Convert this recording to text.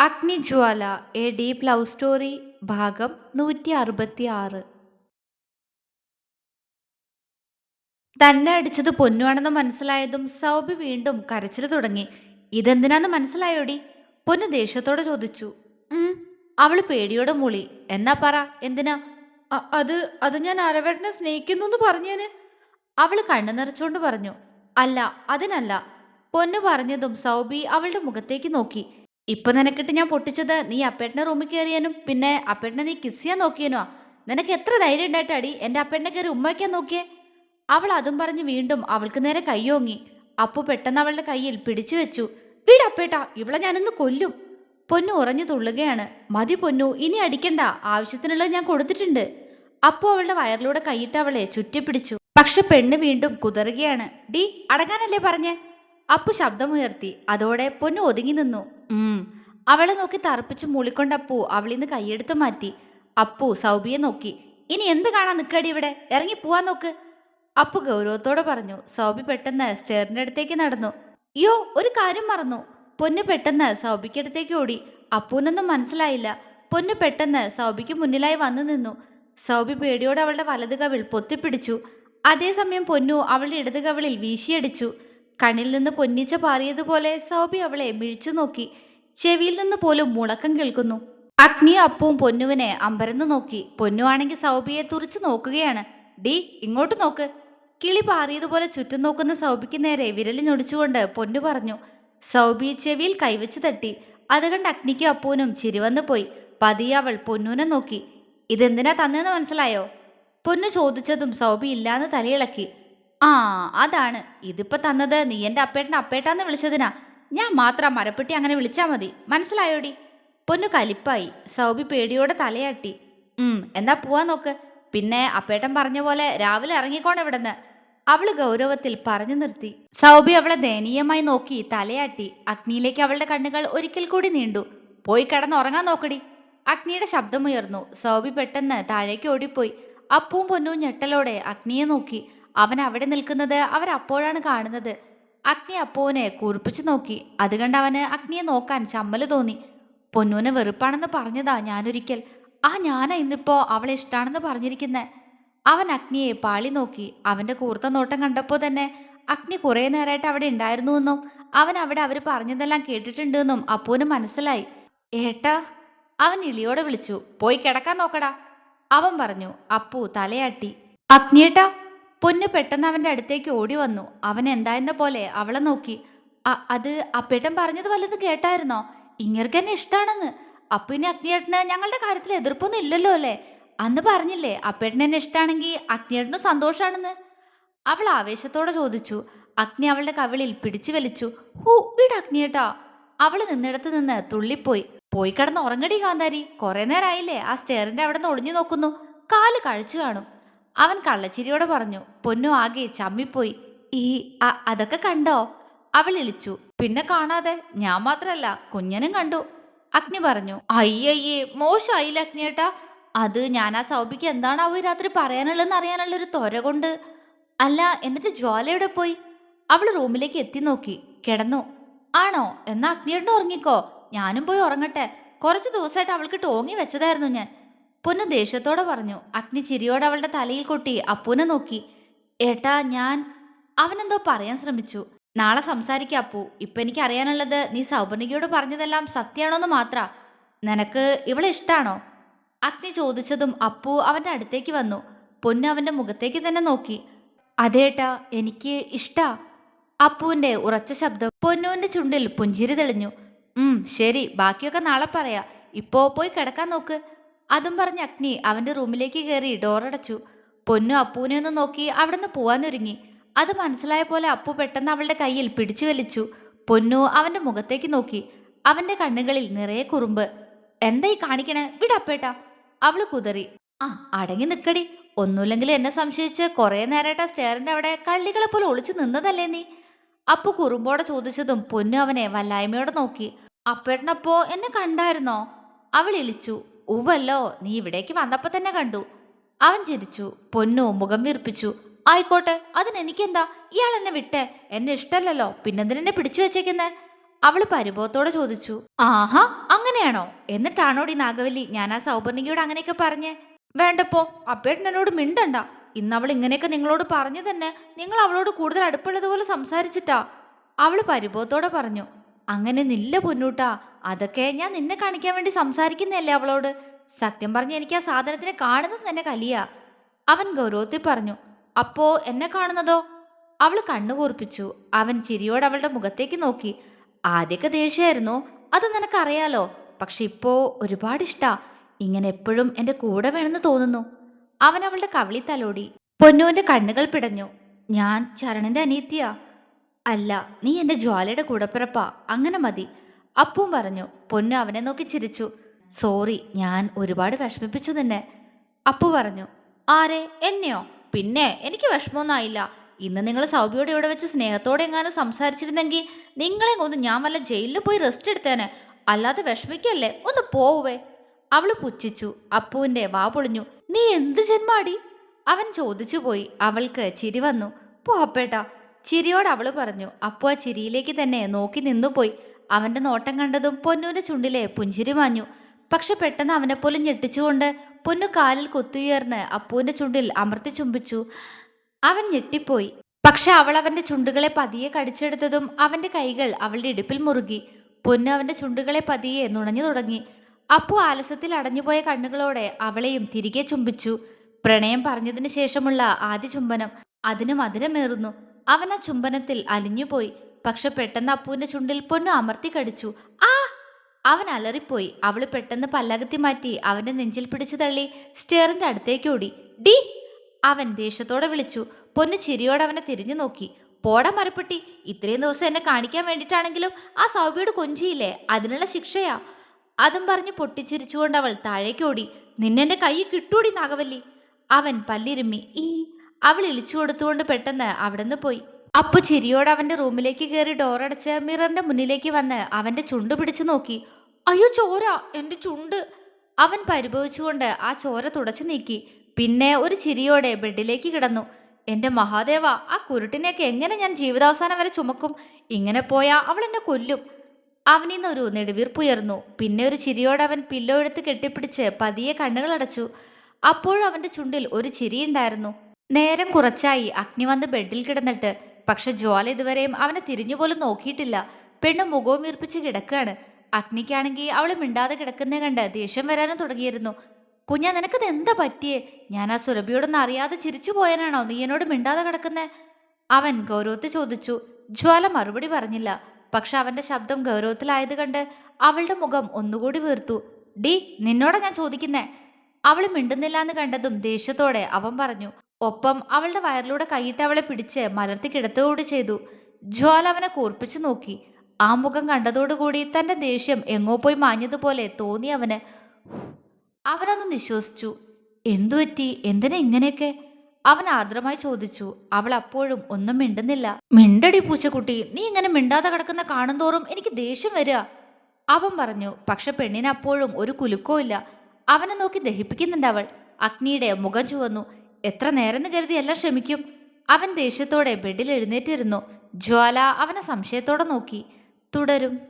അഗ്നിജ്വാല A deep love story ഭാഗം 166. തന്നെ അടിച്ചത് പൊന്നുവാണെന്ന് മനസ്സിലായതും സൗബി വീണ്ടും കരച്ചിൽ തുടങ്ങി. ഇതെന്തിനാന്ന് മനസ്സിലായോടി? പൊന്നു ദേഷ്യത്തോടെ ചോദിച്ചു. ഉം അവള് പേടിയോടെ മൂളി. എന്നാ പറ, എന്തിനാ? അത് അത് ഞാൻ അരവേട്ടനെ സ്നേഹിക്കുന്നു എന്ന് പറഞ്ഞേന്. അവള് കണ്ണു നിറച്ചുകൊണ്ട് പറഞ്ഞു. അല്ല, അതിനല്ല. പൊന്നു പറഞ്ഞതും സൗബി അവളുടെ മുഖത്തേക്ക് നോക്കി. ഇപ്പൊ നിനക്കിട്ട് ഞാൻ പൊട്ടിച്ചത് നീ അപ്പേട്ടന്റെ റൂമിൽ കയറിയാനും പിന്നെ അപ്പേട്ടനെ നീ കിസ് ചെയ്യാൻ നോക്കിയനോ? നിനക്ക് എത്ര ധൈര്യം ഉണ്ടായിട്ടാടി എന്റെ അപ്പേട്ടനെ കയറി ഉമ്മയ്ക്കാൻ നോക്കിയേ? അവൾ അതും പറഞ്ഞ് വീണ്ടും അവൾക്ക് നേരെ കയ്യോങ്ങി. അപ്പു പെട്ടെന്ന് അവളുടെ കയ്യിൽ പിടിച്ചു വെച്ചു. വീടപ്പേട്ടാ, ഇവളെ ഞാനൊന്ന് കൊല്ലും. പൊന്നു ഉറഞ്ഞു തുള്ളുകയാണ്. മതി പൊന്നു, ഇനി അടിക്കണ്ട, ആവശ്യത്തിനുള്ളത് ഞാൻ കൊടുത്തിട്ടുണ്ട്. അപ്പു അവളുടെ വയറിലൂടെ കൈയിട്ട് അവളെ ചുറ്റിപ്പിടിച്ചു. പക്ഷെ പെണ്ണ് വീണ്ടും കുതറുകയാണ്. ഡി, അടങ്ങാനല്ലേ പറഞ്ഞേ? അപ്പു ശബ്ദമുയർത്തി. അതോടെ പൊന്നു ഒതുങ്ങി നിന്നു. അവളെ നോക്കി തറപ്പിച്ച് മൂളിക്കൊണ്ടപ്പു അവളിന്ന് കൈയെടുത്ത് മാറ്റി. അപ്പു സൗബിയെ നോക്കി. ഇനി എന്ത് കാണാൻ നിൽക്കടി ഇവിടെ? ഇറങ്ങി പോവാൻ നോക്ക്. അപ്പു ഗൗരവത്തോടെ പറഞ്ഞു. സൗബി പെട്ടെന്ന് സ്റ്റെയറിന്റെ അടുത്തേക്ക് നടന്നു. യോ, ഒരു കാര്യം മറന്നു. പൊന്നു പെട്ടെന്ന് സൗബിക്കടുത്തേക്ക് ഓടി. അപ്പുവിനൊന്നും മനസ്സിലായില്ല. പൊന്നു പെട്ടെന്ന് സൗബിക്ക് മുന്നിലായി വന്നു നിന്നു. സൗബി പേടിയോടെ അവളുടെ വലത് കവിൾ പൊത്തിപ്പിടിച്ചു. അതേസമയം പൊന്നു അവളുടെ ഇടത് കവിളിൽ വീശിയടിച്ചു. കണ്ണിൽ നിന്ന് പൊന്നിച്ച പാറിയതുപോലെ സൗബി അവളെ മിഴിച്ചു നോക്കി. ചെവിയിൽ നിന്ന് പോലും മുളക്കം കേൾക്കുന്നു. അഗ്നിയും അപ്പവും പൊന്നുവിനെ അമ്പരന്ന് നോക്കി. പൊന്നുവാണെങ്കിൽ സൗബിയെ തുറിച്ചു നോക്കുകയാണ്. ഡി, ഇങ്ങോട്ട് നോക്ക്. കിളി പാറിയതുപോലെ ചുറ്റും നോക്കുന്ന സൗബിക്ക് നേരെ വിരൽ ഞൊടിച്ചുകൊണ്ട് പൊന്നു പറഞ്ഞു. സൗബി ചെവിയിൽ കൈവച്ച് തട്ടി. അത് കണ്ട് അഗ്നിക്കും അപ്പൂനും ചിരിവന്നു പോയി. പതിയെ അവൾ പൊന്നുവിനെ നോക്കി. ഇതെന്തിനാ തന്നെന്ന് മനസ്സിലായോ? പൊന്നു ചോദിച്ചതും സൗബി ഇല്ലാന്ന് തലയിളക്കി. ആ, അതാണ്. ഇതിപ്പോ തന്നത് നീ എന്റെ അപ്പേട്ടനെ അപ്പേട്ടാന്ന് വിളിച്ചതിനാ. ഞാൻ മാത്രം മരപ്പെട്ടി അങ്ങനെ വിളിച്ചാ മതി, മനസ്സിലായോടി? പൊന്നു കലിപ്പായി. സൗബി പേടിയോടെ തലയാട്ടി. എന്നാ പോവാൻ നോക്ക്. പിന്നെ അപ്പേട്ടൻ പറഞ്ഞ പോലെ രാവിലെ ഇറങ്ങിക്കോണം ഇവിടുന്ന്. അവള് ഗൗരവത്തിൽ പറഞ്ഞു നിർത്തി. സൗബി അവളെ ദയനീയമായി നോക്കി തലയാട്ടി. അഗ്നിയിലേക്ക് അവളുടെ കണ്ണുകൾ ഒരിക്കൽ കൂടി നീണ്ടു. പോയി കിടന്നുറങ്ങാൻ നോക്കടി. അഗ്നിയുടെ ശബ്ദമുയർന്നു. സൗബി പെട്ടെന്ന് താഴേക്ക് ഓടിപ്പോയി. അപ്പവും പൊന്നും ഞെട്ടലോടെ അഗ്നിയെ നോക്കി. അവൻ അവിടെ നിൽക്കുന്നത് അവരപ്പോഴാണ് കാണുന്നത്. അഗ്നി അപ്പുവിനെ കൂർപ്പിച്ചു നോക്കി. അത് കണ്ട് അവന് അഗ്നിയെ നോക്കാൻ ചമ്മല് തോന്നി. പൊന്നൂനെ വെറുപ്പാണെന്ന് പറഞ്ഞതാ ഞാനൊരിക്കൽ. ഞാനാ ഇന്നിപ്പോ അവളെ ഇഷ്ടാണെന്ന് പറഞ്ഞിരിക്കുന്നെ. അവൻ അഗ്നിയെ പാളി നോക്കി. അവന്റെ കൂർത്ത നോട്ടം കണ്ടപ്പോ തന്നെ അഗ്നി കുറെ നേരമായിട്ട് അവിടെ ഉണ്ടായിരുന്നുവെന്നും അവൻ അവിടെ അവര് പറഞ്ഞതെല്ലാം കേട്ടിട്ടുണ്ടെന്നും അപ്പുവിന് മനസ്സിലായി. ഏട്ടാ, അവൻ ഇളിയോടെ വിളിച്ചു. പോയി കിടക്കാൻ നോക്കടാ, അവൻ പറഞ്ഞു. അപ്പു തലയാട്ടി. അഗ്നിയേട്ടാ. പൊന്നു പെട്ടെന്ന് അവന്റെ അടുത്തേക്ക് ഓടി വന്നു. അവൻ എന്തായെന്ന പോലെ അവളെ നോക്കി. അത് അപ്പേട്ടൻ പറഞ്ഞത് വല്ലതും കേട്ടായിരുന്നോ? ഇങ്ങർക്ക് എന്നെ ഇഷ്ടാണെന്ന്. അപ്പൊ ഇനി അഗ്നിയേട്ടന് ഞങ്ങളുടെ കാര്യത്തിൽ എതിർപ്പൊന്നും ഇല്ലല്ലോ അല്ലേ? അന്ന് പറഞ്ഞില്ലേ അപ്പേട്ടൻ എന്നെ ഇഷ്ടാണെങ്കിൽ അഗ്നിയേട്ടന് സന്തോഷാണെന്ന്? അവൾ ആവേശത്തോടെ ചോദിച്ചു. അഗ്നി അവളുടെ കവിളിൽ പിടിച്ചു വലിച്ചു. വീട് അഗ്നിയേട്ടാ. അവള് നിന്നിടത്ത് നിന്ന് തുള്ളിപ്പോയി. പോയി കിടന്ന് ഉറങ്ങടി കാന്താരി. കുറെ നേരമായില്ലേ ആ സ്റ്റെയറിന്റെ അവിടെ നിന്ന് ഒളിഞ്ഞു നോക്കുന്നു. കാല് കഴിച്ചു കാണും, അവൻ കള്ളച്ചിരിയോടെ പറഞ്ഞു. പൊന്നു ആകെ ചമ്മിപ്പോയി. ഈ അതൊക്കെ കണ്ടോ? അവൾ ഇളിച്ചു. പിന്നെ കാണാതെ. ഞാൻ മാത്രല്ല, കുഞ്ഞനും കണ്ടു, അഗ്നി പറഞ്ഞു. അയ്യയ്യേ, മോശമായില്ല അഗ്നിയേട്ടാ. അത് ഞാൻ ആ സൗബിക്ക് എന്താണാവോ രാത്രി പറയാനുള്ളതെന്ന് അറിയാനുള്ളൊരു ത്വര കൊണ്ട്. അല്ല, എന്നിട്ട് ജ്വാല എവിടെ പോയി? അവൾ റൂമിലേക്ക് എത്തി നോക്കി. കിടന്നു. ആണോ? എന്നാ അഗ്നിയേട്ടൻ ഉറങ്ങിക്കോ. ഞാനും പോയി ഉറങ്ങട്ടെ. കുറച്ച് ദിവസമായിട്ട് അവൾക്ക് ടോങ്ങി വെച്ചതായിരുന്നു ഞാൻ, പൊന്നു ദേഷ്യത്തോടെ പറഞ്ഞു. അഗ്നി ചിരിയോടെ അവളുടെ തലയിൽ കൊട്ടി അപ്പുവിനെ നോക്കി. ഏട്ടാ, അവനെന്തോ പറയാൻ ശ്രമിച്ചു. നാളെ സംസാരിക്കാം അപ്പു. ഇപ്പൊ എനിക്ക് അറിയാനുള്ളത് നീ സൗപർണികയോട് പറഞ്ഞതെല്ലാം സത്യാണോന്ന് മാത്ര. നിനക്ക് ഇവളെ ഇഷ്ടാണോ? അഗ്നി ചോദിച്ചതും അപ്പു അവന്റെ അടുത്തേക്ക് വന്നു. പൊന്നു അവന്റെ മുഖത്തേക്ക് തന്നെ നോക്കി. അതേട്ടാ, എനിക്ക് ഇഷ്ടാ. അപ്പുവിന്റെ ഉറച്ച ശബ്ദം. പൊന്നുവിന്റെ ചുണ്ടിൽ പുഞ്ചിരി തെളിഞ്ഞു. ശരി, ബാക്കിയൊക്കെ നാളെ പറയാ. ഇപ്പോ പോയി കിടക്കാൻ നോക്ക്. അതും പറഞ്ഞ് അഗ്നി അവന്റെ റൂമിലേക്ക് കയറി ഡോറടച്ചു. പൊന്നു അപ്പുവിനെ ഒന്ന് നോക്കി അവിടുന്ന് പോവാനൊരുങ്ങി. അത് മനസ്സിലായ പോലെ അപ്പു പെട്ടെന്ന് അവളുടെ കയ്യിൽ പിടിച്ചു വലിച്ചു. പൊന്നു അവന്റെ മുഖത്തേക്ക് നോക്കി. അവന്റെ കണ്ണുകളിൽ നിറയെ കുറുമ്പ്. എന്താ ഈ കാണിക്കണേ? വിടപ്പേട്ടാ. അവള് കുതറി. അടങ്ങി നിക്കടി. ഒന്നുമില്ലെങ്കിൽ എന്നെ സംശയിച്ച് കുറെ നേരമായിട്ട് സ്റ്റെയറിന്റെ അവിടെ കള്ളികളെ പോലെ ഒളിച്ചു നിന്നതല്ലേ നീ? അപ്പു കുറുമ്പോടെ ചോദിച്ചതും പൊന്നു അവനെ വല്ലായ്മയോടെ നോക്കി. അപ്പേട്ടനപ്പോ എന്നെ കണ്ടായിരുന്നോ? അവൾ ഇളിച്ചു. ഉവ്വല്ലോ, നീ ഇവിടേക്ക് വന്നപ്പോ തന്നെ കണ്ടു. അവൻ ചിരിച്ചു. പൊന്നു മുഖം വീർപ്പിച്ചു. ആയിക്കോട്ടെ, അതിനെനിക്കെന്താ? ഇയാൾ എന്നെ വിട്ടേ. എന്നെ ഇഷ്ടല്ലല്ലോ, പിന്നെന്തിനെന്നെ പിടിച്ചു വെച്ചേക്കുന്നേ? അവള് പരിഭവത്തോടെ ചോദിച്ചു. ആഹാ, അങ്ങനെ അങ്ങനെയാണോ? എന്നിട്ടാണോടി നാഗവല്ലി ഞാൻ ആ സൗപർണികയോട് അങ്ങനെയൊക്കെ പറഞ്ഞേ? വേണ്ടപ്പോ, അപ്പേട്ടൻ എന്നോട് മിണ്ടണ്ട. ഇന്ന് അവൾ ഇങ്ങനെയൊക്കെ നിങ്ങളോട് പറഞ്ഞു തന്നെ നിങ്ങൾ അവളോട് കൂടുതൽ അടുപ്പുള്ളതുപോലെ സംസാരിച്ചിട്ടാ. അവള് പരിഭവത്തോടെ പറഞ്ഞു. അങ്ങനെ നില്ല പൊന്നൂട്ടാ, അതൊക്കെ ഞാൻ നിന്നെ കാണിക്കാൻ വേണ്ടി സംസാരിക്കുന്നതല്ലേ അവളോട്. സത്യം പറഞ്ഞ എനിക്ക് ആ സാധനത്തിനെ കാണുന്നത് തന്നെ കലിയാ. അവൻ ഗൗരവത്തിൽ പറഞ്ഞു. അപ്പോ എന്നെ കാണുന്നതോ? അവള് കണ്ണു കൂർപ്പിച്ചു. അവൻ ചിരിയോടെ അവളുടെ മുഖത്തേക്ക് നോക്കി. ആദ്യമൊക്കെ ദേഷ്യായിരുന്നു, അത് നിനക്കറിയാലോ. പക്ഷെ ഇപ്പോ ഒരുപാട് ഇഷ്ടാ. ഇങ്ങനെ എപ്പോഴും എന്റെ കൂടെ വേണമെന്ന് തോന്നുന്നു. അവൻ അവളുടെ കവിളി തലോടി. പൊന്നുവിന്റെ കണ്ണുകൾ പിടഞ്ഞു. ഞാൻ ചരണന്റെ അനിയത്തിയാ. അല്ല, നീ എന്റെ ജ്വാലയുടെ കൂടപ്പിറപ്പാ. അങ്ങനെ മതി. അപ്പും പറഞ്ഞു. പൊന്നു അവനെ നോക്കി ചിരിച്ചു. സോറി, ഞാൻ ഒരുപാട് വിഷമിപ്പിച്ചു നിന്നെ. അപ്പു പറഞ്ഞു. ആരെ, എന്നെയോ? പിന്നെ എനിക്ക് വിഷമമൊന്നും ആയില്ല. ഇന്ന് നിങ്ങൾ സൗബിയോടെ ഇവിടെ വെച്ച് സ്നേഹത്തോടെ എങ്ങാനും സംസാരിച്ചിരുന്നെങ്കിൽ നിങ്ങളെ കൊന്ന് ഞാൻ വല്ല ജയിലിൽ പോയി റെസ്റ്റ് എടുത്തേനെ. അല്ലാതെ വിഷമിക്കല്ലേ, ഒന്ന് പോവേ. അവള് പുച്ഛിച്ചു. അപ്പുവിന്റെ വാ പൊളിഞ്ഞു. നീ എന്ത് ജന്മാടി? അവൻ ചോദിച്ചു പോയി. അവൾക്ക് ചിരി വന്നു. പോ അപ്പേട്ടാ. ചിരിയോട് അവള് പറഞ്ഞു. അപ്പു ആ ചിരിയിലേക്ക് തന്നെ നോക്കി നിന്നുപോയി. അവന്റെ നോട്ടം കണ്ടതും പൊന്നുവിന്റെ ചുണ്ടിലെ പുഞ്ചിരി മാഞ്ഞു. പക്ഷെ പെട്ടെന്ന് അവനെപ്പോലും ഞെട്ടിച്ചുകൊണ്ട് പൊന്നു കാലിൽ കുത്തിയുയർന്ന് അപ്പുവിന്റെ ചുണ്ടിൽ അമർത്തി ചുംബിച്ചു. അവൻ ഞെട്ടിപ്പോയി. പക്ഷെ അവൾ അവന്റെ ചുണ്ടുകളെ പതിയെ കടിച്ചെടുത്തതും അവന്റെ കൈകൾ അവളുടെ ഇടുപ്പിൽ മുറുകി. പൊന്നു അവന്റെ ചുണ്ടുകളെ പതിയെ നുണഞ്ഞു തുടങ്ങി. അപ്പു ആലസ്യത്തിൽ അടഞ്ഞുപോയ കണ്ണുകളോടെ അവളെയും തിരികെ ചുംബിച്ചു. പ്രണയം പറഞ്ഞതിന് ശേഷമുള്ള ആദ്യ ചുംബനം. അതിന് മധുരമേറുന്നു. അവൻ ആ ചുംബനത്തിൽ അലിഞ്ഞുപോയി. പക്ഷെ പെട്ടെന്ന് അപ്പുവിന്റെ ചുണ്ടിൽ പൊന്നു അമർത്തി കടിച്ചു. ആ! അവൻ അലറിപ്പോയി. അവള് പെട്ടെന്ന് പല്ലകത്തി മാറ്റി അവന്റെ നെഞ്ചിൽ പിടിച്ചു തള്ളി സ്റ്റെയറിന്റെ അടുത്തേക്ക് ഓടി. ഡി! അവൻ ദേഷ്യത്തോടെ വിളിച്ചു. പൊന്നു ചിരിയോടെ അവനെ തിരിഞ്ഞു നോക്കി. പോടാ മരപ്പെട്ടി, ഇത്രയും ദിവസം എന്നെ കാണിക്കാൻ വേണ്ടിയിട്ടാണെങ്കിലും ആ സൗബിയോട് കൊഞ്ചിയില്ലേ, അതിനുള്ള ശിക്ഷയാ. അതും പറഞ്ഞ് പൊട്ടിച്ചിരിച്ചുകൊണ്ട് അവൾ താഴേക്ക് ഓടി. നിന്നെന്റെ കൈ കിട്ടൂടി നാഗവല്ലി. അവൻ പല്ലിരുമ്മി. അവൾ ഇളിച്ചു കൊടുത്തുകൊണ്ട് പെട്ടെന്ന് അവിടുന്ന് പോയി. അപ്പു ചിരിയോടെ അവന്റെ റൂമിലേക്ക് കയറി ഡോറടച്ച് മിററിന്റെ മുന്നിലേക്ക് വന്ന് അവന്റെ ചുണ്ട് പിടിച്ചു നോക്കി. അയ്യോ ചോര, എന്റെ ചുണ്ട്. അവൻ പരിഭവിച്ചുകൊണ്ട് ആ ചോര തുടച്ചു നീക്കി. പിന്നെ ഒരു ചിരിയോടെ ബെഡിലേക്ക് കിടന്നു. എന്റെ മഹാദേവ, ആ കുരുട്ടിനെയൊക്കെ എങ്ങനെ ഞാൻ ജീവിതാവസാനം വരെ ചുമക്കും? ഇങ്ങനെ പോയാ അവൾ എന്നെ കൊല്ലും. അവനിന്നൊരു നെടുവീർപ്പുയർന്നു. പിന്നെ ഒരു ചിരിയോടെ അവൻ പില്ലോ എടുത്ത് കെട്ടിപ്പിടിച്ച് പതിയെ കണ്ണുകളടച്ചു. അപ്പോഴും അവന്റെ ചുണ്ടിൽ ഒരു ചിരിയുണ്ടായിരുന്നു. നേരം കുറച്ചായി അഗ്നി വന്ന് ബെഡിൽ കിടന്നിട്ട്. പക്ഷെ ജ്വാല ഇതുവരെയും അവനെ തിരിഞ്ഞുപോലും നോക്കിയിട്ടില്ല. പെണ്ണ് മുഖവും വീർപ്പിച്ച് കിടക്കുകയാണ്. അഗ്നിക്കാണെങ്കിൽ അവള് മിണ്ടാതെ കിടക്കുന്നേ കണ്ട് ദേഷ്യം വരാനും തുടങ്ങിയിരുന്നു. കുഞ്ഞാ, നിനക്കത് എന്താ പറ്റിയേ? ഞാൻ ആ സുരഭിയോടൊന്നും അറിയാതെ ചിരിച്ചു പോയാനാണോ നീ എന്നോട് മിണ്ടാതെ കിടക്കുന്നേ? അവൻ ഗൗരവത്തിൽ ചോദിച്ചു. ജ്വാല മറുപടി പറഞ്ഞില്ല. പക്ഷെ അവന്റെ ശബ്ദം ഗൗരവത്തിലായത് കണ്ട് അവളുടെ മുഖം ഒന്നുകൂടി വീർത്തു. ഡി, നിന്നോടാ ഞാൻ ചോദിക്കുന്നേ. അവൾ മിണ്ടുന്നില്ല എന്ന് കണ്ടതും ദേഷ്യത്തോടെ അവൻ പറഞ്ഞു. ഒപ്പം അവളുടെ വയറിലൂടെ കൈയിട്ട് അവളെ പിടിച്ച് മലർത്തി കിടത്തുകൂടി ചെയ്തു. ജ്വാല അവനെ കൂർപ്പിച്ചു നോക്കി. ആ മുഖം കണ്ടതോടുകൂടി തന്റെ ദേഷ്യം എങ്ങോ പോയി മാഞ്ഞതുപോലെ തോന്നി അവന്. അവനൊന്ന് നിശ്വസിച്ചു. എന്തുപറ്റി? എന്തിനാ ഇങ്ങനെയൊക്കെ? അവൻ ആർദ്രമായി ചോദിച്ചു. അവൾ അപ്പോഴും ഒന്നും മിണ്ടുന്നില്ല. മിണ്ടടി പൂച്ചക്കുട്ടി, നീ ഇങ്ങനെ മിണ്ടാതെ കിടക്കുന്ന കാണുന്തോറും എനിക്ക് ദേഷ്യം വരിക. അവൻ പറഞ്ഞു. പക്ഷെ പെണ്ണിന് അപ്പോഴും ഒരു കുലുക്കവും ഇല്ല. അവനെ നോക്കി ദഹിപ്പിക്കുന്നുണ്ട് അവൾ. അഗ്നിയുടെ മുഖം ചുവന്നു. എത്ര നേരെന്ന് കരുതി എല്ലാം ക്ഷമിക്കും. അവൻ ദേഷ്യത്തോടെ ബെഡിൽ എഴുന്നേറ്റിരുന്നു. ജ്വാല അവനെ സംശയത്തോടെ നോക്കി. തുടരും.